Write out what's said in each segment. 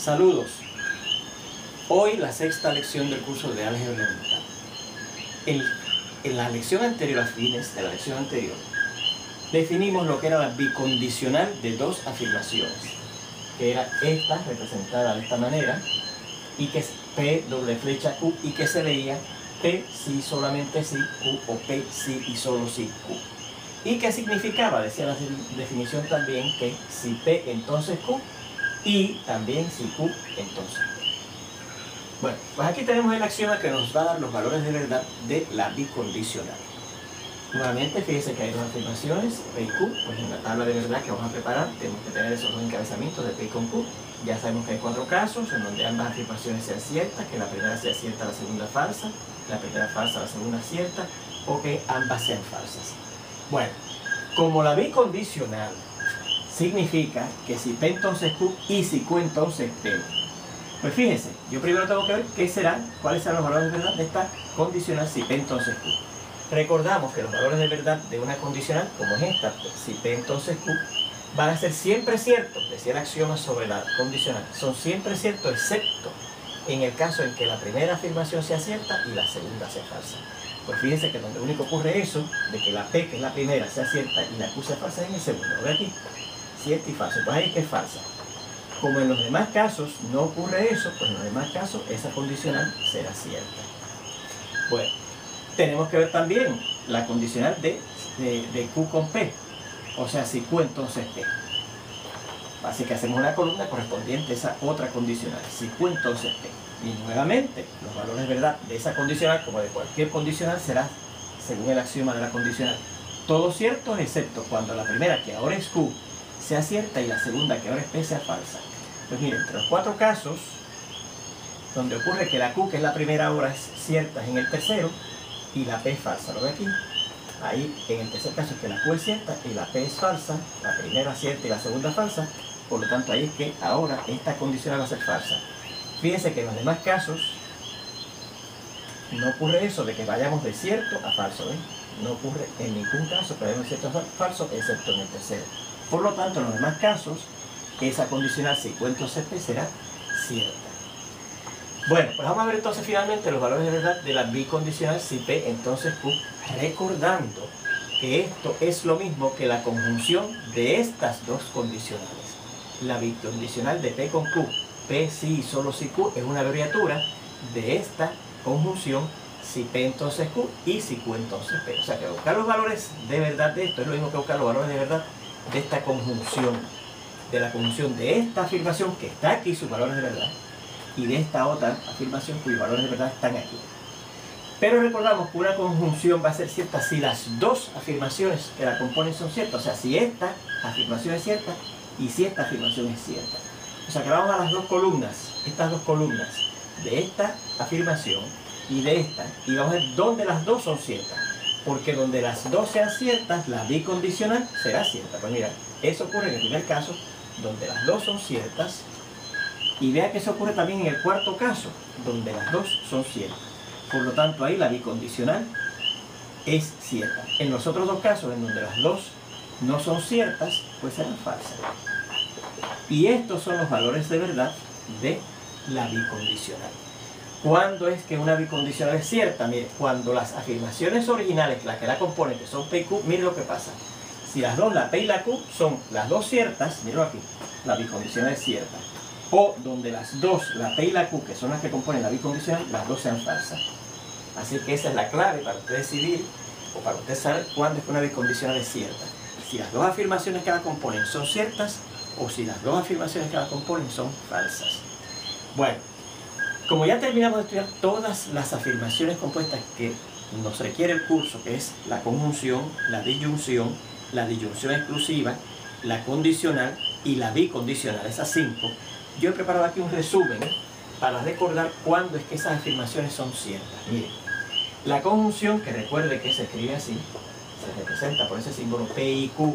Saludos. Hoy la sexta lección del curso de álgebra elemental. En la lección anterior, a fines de la lección anterior, definimos lo que era la bicondicional de dos afirmaciones, que era esta representada de esta manera, y que es P doble flecha Q, y que se leía P si solamente si Q, o P si y solo si Q. ¿Y qué significaba? Decía la definición también que si P entonces Q, y también si Q entonces P. Bueno, pues aquí tenemos el axioma que nos va a dar los valores de verdad de la bicondicional. Nuevamente, fíjense que hay dos afirmaciones, P y Q. Pues en la tabla de verdad que vamos a preparar tenemos que tener esos dos encabezamientos de P con Q. Ya sabemos que hay cuatro casos en donde ambas afirmaciones sean ciertas, que la primera sea cierta, la segunda falsa, la primera falsa, la segunda cierta, o que ambas sean falsas. Bueno, como la bicondicional significa que si P entonces Q y si Q entonces P. Pues fíjense, yo primero tengo que ver cuáles serán los valores de verdad de esta condicional si P entonces Q. Recordamos que los valores de verdad de una condicional, como es esta, si P entonces Q, van a ser siempre ciertos, decía el axioma sobre la condicional, son siempre ciertos excepto en el caso en que la primera afirmación sea cierta y la segunda sea falsa. Pues fíjense que donde único ocurre eso, de que la P, que es la primera, sea cierta y la Q sea falsa, es en el segundo. ¿Lo ve aquí? Cierta y falsa. Pues ahí es que es falsa. Como en los demás casos no ocurre eso, pues en los demás casos esa condicional será cierta. Bueno, tenemos que ver también la condicional de Q con P. O sea, si Q entonces P. Así que hacemos una columna correspondiente a esa otra condicional. Si Q entonces P. Y nuevamente, los valores de verdad de esa condicional, como de cualquier condicional, será, según el axioma de la condicional, todos ciertos excepto cuando la primera, que ahora es Q, sea cierta y la segunda, que ahora es P, sea falsa. Pues miren, entre los cuatro casos, donde ocurre que la Q, que es la primera ahora, es cierta en el tercero, y la P es falsa. ¿Lo ve aquí? Ahí, en el tercer caso, es que la Q es cierta y la P es falsa, la primera cierta y la segunda falsa, por lo tanto ahí es que ahora esta condicional va a ser falsa. Fíjense que en los demás casos no ocurre eso de que vayamos de cierto a falso, ¿eh? No ocurre en ningún caso que vayamos de cierto a falso, excepto en el tercero. Por lo tanto, en los demás casos, esa condicional si Q entonces P será cierta. Bueno, pues vamos a ver entonces finalmente los valores de verdad de la bicondicional si P entonces Q, recordando que esto es lo mismo que la conjunción de estas dos condicionales. La bicondicional de P con Q, P si y solo si Q, es una abreviatura de esta conjunción si P entonces Q y si Q entonces P. O sea que buscar los valores de verdad de esto es lo mismo que buscar los valores de verdad de esta conjunción, de la conjunción de esta afirmación que está aquí, sus valores de verdad, y de esta otra afirmación cuyos valores de verdad están aquí. Pero recordamos que una conjunción va a ser cierta si las dos afirmaciones que la componen son ciertas. O sea, si esta afirmación es cierta y si esta afirmación es cierta. O sea, que vamos a las dos columnas, estas dos columnas, de esta afirmación y de esta, y vamos a ver dónde las dos son ciertas. Porque donde las dos sean ciertas, la bicondicional será cierta. Pues mira, eso ocurre en el primer caso, donde las dos son ciertas. Y vea que eso ocurre también en el cuarto caso, donde las dos son ciertas. Por lo tanto, ahí la bicondicional es cierta. En los otros dos casos, en donde las dos no son ciertas, pues serán falsas. Y estos son los valores de verdad de la bicondicional. ¿Cuándo es que una bicondicional es cierta? Mire, cuando las afirmaciones originales, las que la componen, que son P y Q, mire lo que pasa. Si las dos, la P y la Q, son las dos ciertas, míralo aquí, la bicondicional es cierta. O donde las dos, la P y la Q, que son las que componen la bicondicional, las dos sean falsas. Así que esa es la clave para usted decidir, o para usted saber cuándo es que una bicondicional es cierta. Si las dos afirmaciones que la componen son ciertas, o si las dos afirmaciones que la componen son falsas. Bueno, como ya terminamos de estudiar todas las afirmaciones compuestas que nos requiere el curso, que es la conjunción, la disyunción exclusiva, la condicional y la bicondicional, esas 5, yo he preparado aquí un resumen para recordar cuándo es que esas afirmaciones son ciertas. Miren, la conjunción, que recuerde que se escribe así, se representa por ese símbolo P y Q,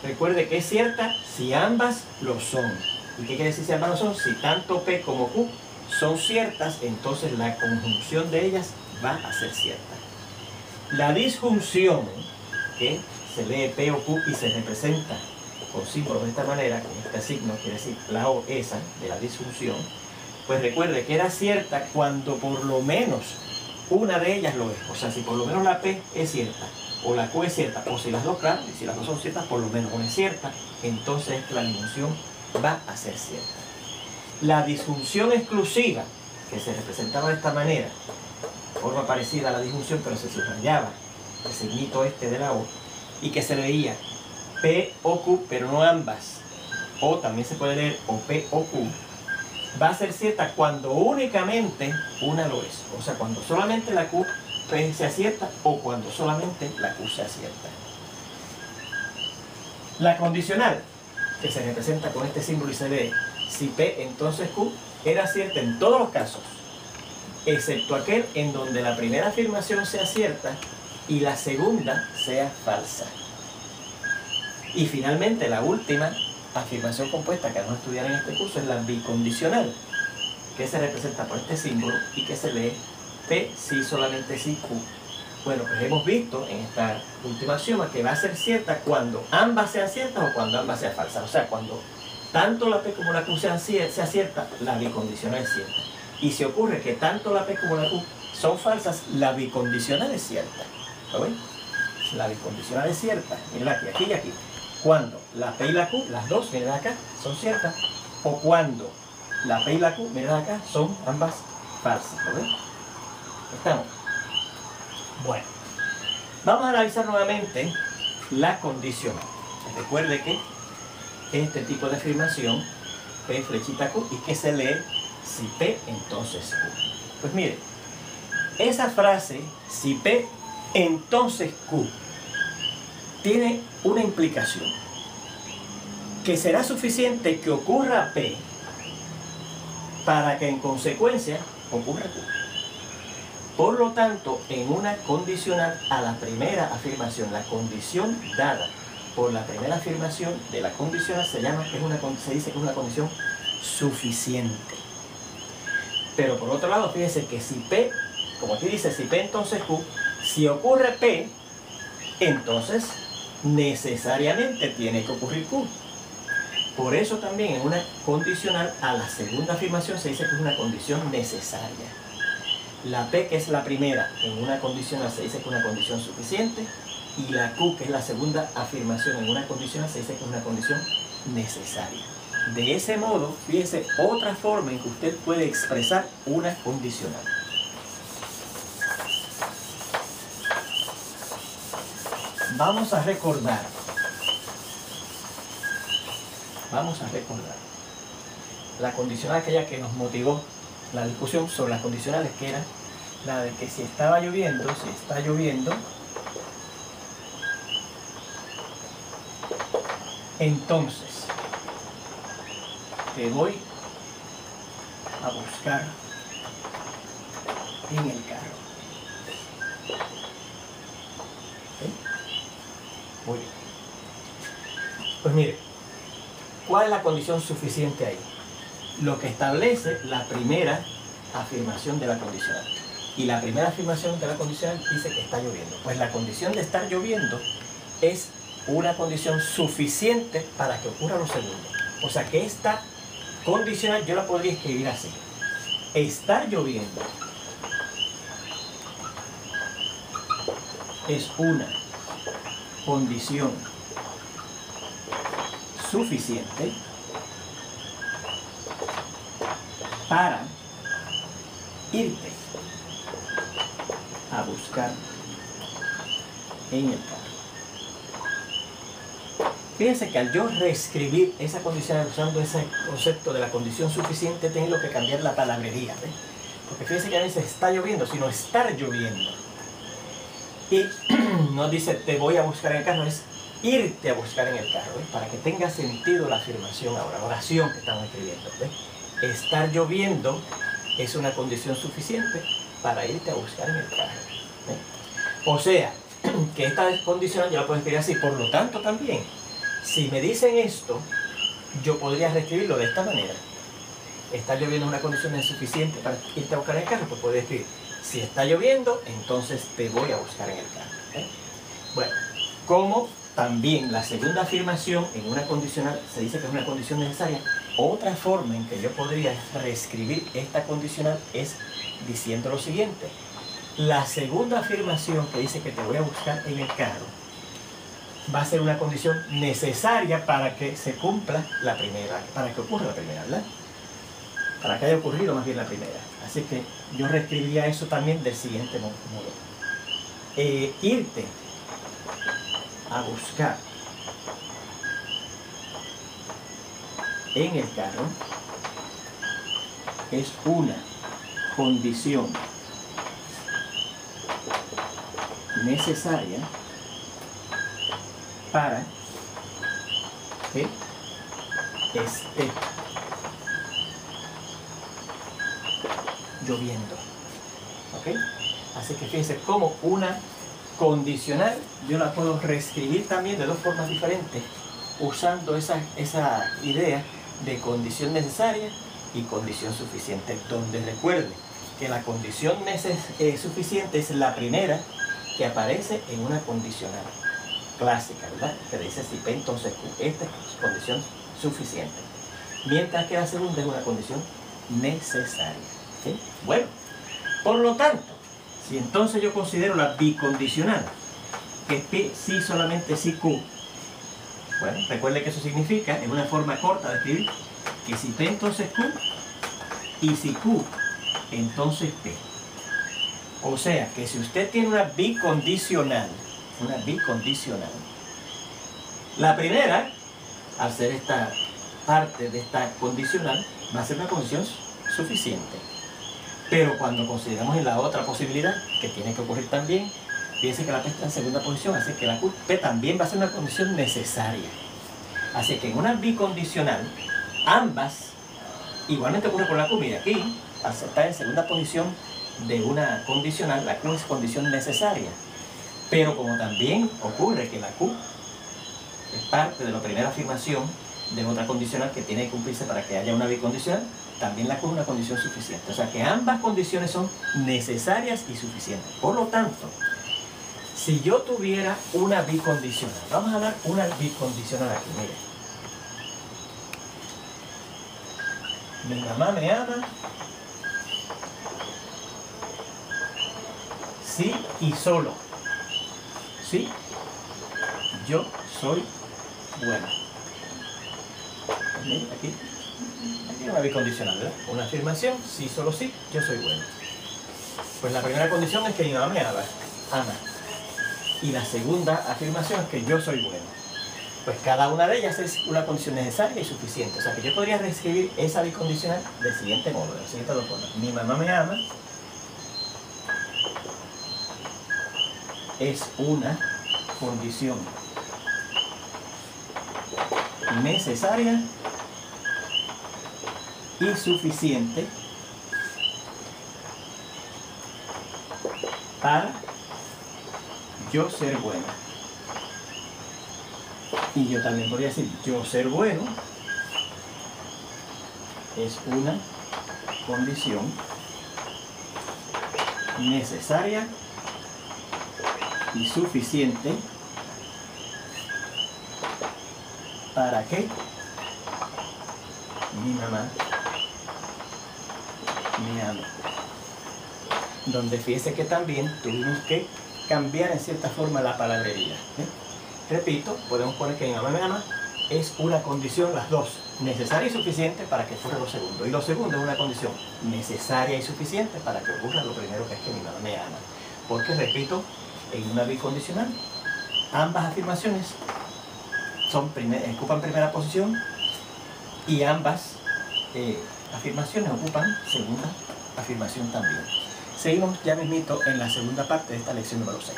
recuerde que es cierta si ambas lo son. ¿Y qué quiere decir si ambas lo son? Si tanto P como Q son ciertas, entonces la conjunción de ellas va a ser cierta. La disjunción, que se lee P o Q y se representa con símbolos de esta manera, con este signo, quiere decir la O esa de la disjunción, pues recuerde que era cierta cuando por lo menos una de ellas lo es. O sea, si por lo menos la P es cierta, o la Q es cierta, o si las dos, claro, y si las dos son ciertas, por lo menos una es cierta, entonces la disjunción va a ser cierta. La disjunción exclusiva, que se representaba de esta manera, forma parecida a la disjunción, pero se subrayaba el signito este de la O, y que se leía P o Q, pero no ambas, o también se puede leer o P o Q, va a ser cierta cuando únicamente una lo es. O sea, cuando solamente la Q sea cierta o cuando solamente la Q sea cierta. La condicional, que se representa con este símbolo y se lee si P entonces Q, era cierta en todos los casos, excepto aquel en donde la primera afirmación sea cierta y la segunda sea falsa. Y finalmente la última afirmación compuesta que vamos a estudiar en este curso es la bicondicional, que se representa por este símbolo y que se lee P si solamente si Q. Bueno, pues hemos visto en esta última axioma que va a ser cierta cuando ambas sean ciertas o cuando ambas sean falsas. O sea, cuando tanto la P como la Q sea cierta, la bicondicional es cierta. Y si ocurre que tanto la P como la Q son falsas, la bicondicional es cierta. ¿Lo ven? La bicondicional es cierta. Miren aquí y aquí. Cuando la P y la Q, las dos, miren acá, son ciertas. O cuando la P y la Q, miren acá, son ambas falsas. ¿Lo ven? ¿Estamos? Bueno. Vamos a analizar nuevamente la condicional. Recuerde que este tipo de afirmación, P flechita Q, y que se lee si P entonces Q. Pues mire, esa frase, si P entonces Q, tiene una implicación, que será suficiente que ocurra P para que en consecuencia ocurra Q. Por lo tanto, en una condicional a la primera afirmación, la condición dada por la primera afirmación de la condicional se dice que es una condición suficiente. Pero por otro lado, fíjese que si P, como aquí dice, si P entonces Q, si ocurre P, entonces necesariamente tiene que ocurrir Q. Por eso también en una condicional a la segunda afirmación se dice que es una condición necesaria. La P, que es la primera, en una condicional se dice que es una condición suficiente, y la Q, que es la segunda afirmación en una condicional, se dice que es una condición necesaria. De ese modo, fíjese otra forma en que usted puede expresar una condicional. Vamos a recordar. La condicional aquella que nos motivó la discusión sobre las condicionales, que era la de que si está lloviendo, entonces te voy a buscar en el carro. ¿Okay? Muy bien. Pues mire, ¿cuál es la condición suficiente ahí? Lo que establece la primera afirmación de la condicional. Y la primera afirmación de la condicional dice que está lloviendo. Pues la condición de estar lloviendo es una condición suficiente para que ocurra lo segundo. O sea que esta condicional yo la podría escribir así. Estar lloviendo es una condición suficiente para irte a buscar en el carro. Fíjense que al yo reescribir esa condición usando ese concepto de la condición suficiente, tengo que cambiar la palabrería, ¿ves? Porque fíjense que a veces está lloviendo, sino estar lloviendo. Y no dice te voy a buscar en el carro, es irte a buscar en el carro, ¿ves? Para que tenga sentido la afirmación ahora, la oración que estamos escribiendo, ¿ves? Estar lloviendo es una condición suficiente para irte a buscar en el carro, ¿ves? O sea, que esta condicional yo la puedo escribir así. Por lo tanto también, si me dicen esto, yo podría reescribirlo de esta manera. Está lloviendo es una condición insuficiente para irte a buscar en el carro, pues podría escribir, si está lloviendo, entonces te voy a buscar en el carro. Bueno, como también la segunda afirmación en una condicional se dice que es una condición necesaria. Otra forma en que yo podría reescribir esta condicional es diciendo lo siguiente. La segunda afirmación que dice que te voy a buscar en el carro va a ser una condición necesaria para que se cumpla la primera, para que ocurra la primera, ¿verdad? Para que haya ocurrido más bien la primera. Así que yo reescribiría eso también del siguiente modo. Irte a buscar en el carro es una condición necesaria para que esté lloviendo. ¿Ok? Así que fíjense cómo una condicional yo la puedo reescribir también de dos formas diferentes, usando esa idea de condición necesaria y condición suficiente, donde recuerde que la condición suficiente es la primera que aparece en una condicional clásica, ¿verdad? Que dice si P entonces Q. Esta es condición suficiente. Mientras que la segunda es una condición necesaria. ¿Sí? Bueno, por lo tanto, si entonces yo considero la bicondicional, que es P sí solamente sí Q, bueno, recuerde que eso significa, en una forma corta de escribir, que si P entonces Q, y si Q, entonces P. O sea, que si usted tiene una bicondicional, la primera, al ser esta parte de esta condicional, va a ser una condición suficiente. Pero cuando consideramos en la otra posibilidad, que tiene que ocurrir también, fíjense que la P está en segunda posición, así que la P también va a ser una condición necesaria. Así que en una bicondicional, ambas, igualmente ocurre con la Q, mira aquí, al estar en segunda posición de una condicional, la Q es condición necesaria. Pero como también ocurre que la Q es parte de la primera afirmación de otra condicional que tiene que cumplirse para que haya una bicondicional, también la Q es una condición suficiente. O sea que ambas condiciones son necesarias y suficientes. Por lo tanto, si yo tuviera una bicondicional, vamos a dar una bicondicional aquí, mire. Mi mamá me ama, sí y solo. Sí, yo soy bueno. Mira, aquí hay una bicondicional, ¿verdad? Una afirmación, sí, solo sí, yo soy bueno. Pues la primera condición es que mi mamá me ama. Y la segunda afirmación es que yo soy bueno. Pues cada una de ellas es una condición necesaria y suficiente. O sea que yo podría reescribir esa bicondicional del siguiente modo, de la siguiente dos formas. Mi mamá me ama es una condición necesaria y suficiente para yo ser bueno. Y yo también podría decir yo ser bueno es una condición necesaria y suficiente para que mi mamá me ame. Donde fíjese que también tuvimos que cambiar en cierta forma la palabrería. Repito, podemos poner que mi mamá me ama es una condición, las dos, necesaria y suficiente para que ocurra lo segundo. Y lo segundo es una condición necesaria y suficiente para que ocurra lo primero, que es que mi mamá me ama. Porque, repito, en una bicondicional, ambas afirmaciones ocupan primera posición y ambas afirmaciones ocupan segunda afirmación también. Seguimos ya mismito en la segunda parte de esta lección número 6.